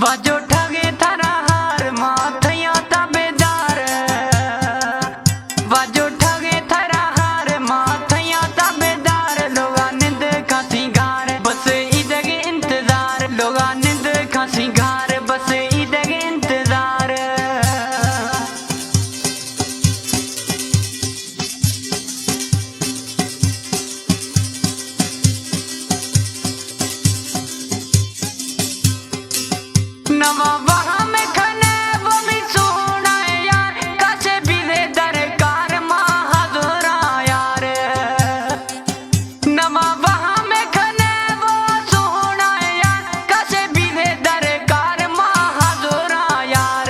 बाजो ठगे थारा हार माथया ताबेदार बाजो ठगे थारा हार माथया ताबेदार लोगा निंद का सिंगार बस इदगे इंतजार लोगा निंद का सिंगार बस इदगे इंतजार नवा वहाँ में खने वो भी सोना यार कैसे भी दे दरकार महादुरा यार नवा वहाँ में खने वो सोना यार कैसे भी दे दरकार महादुरा यार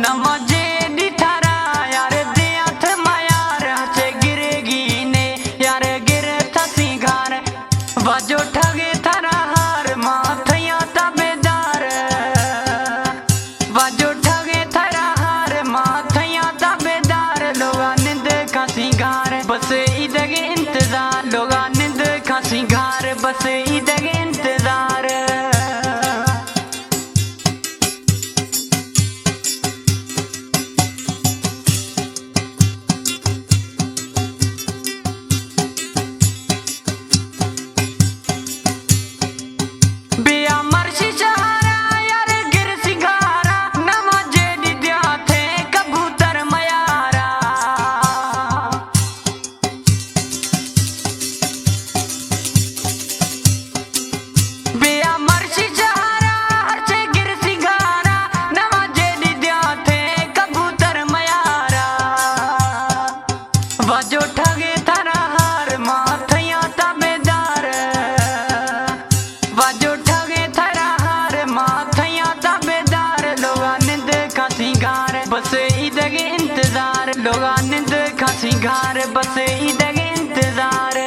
नवा जे दिथारा यार दे हाथ मायार हसे गिरेगी ने यार गिर था सिंगार बाजो ठगे थारा हार माथया ताबेदार बाजो ठगे थारा हार माथया ताबेदार लोगा निंद का सिंगार बस इदगे इंतजार लोगा निंद का सिंगार बस इदगे इंतजार बिया मर्शी सहारा यार गिर सिंगारा नवा जेडी दिया थे कबूतर मयारा बिया मर्शी सहारा हर से गिर सिंगारा नवा जेडी दिया थे कबूतर मयारा बाजो ठगे थारा हार माथया ताबेदार बाजो ठगे थारा हार माथया ताबेदार लोगा निंद का सिंगार बस इदगे इंतजार लोगा निंद का सिंगार बस इदगे इंतजार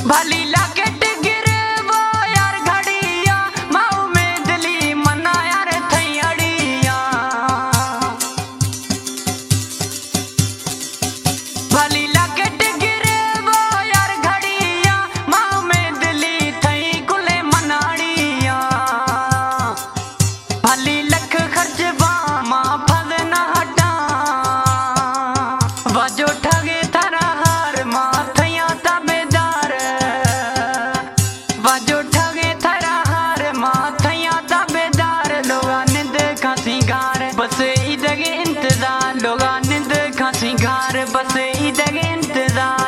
भली लाकेट गिरे वो यार घड़िया माऊ में दिली मना यार थैयड़िया भली लाकेट गिरे वो यार घड़िया माऊ में दिली थई कुले मनाड़िया भली लख खर्च बामा फल न हटा बाजो ठगे थारा हार माथया ताबेदार बाजो ठगे थारा हार माथया ताबेदार लोगा निंद का सिंगार बस इदगे इंतजार लोगा निंद का सिंगार बस इदगे इंतजार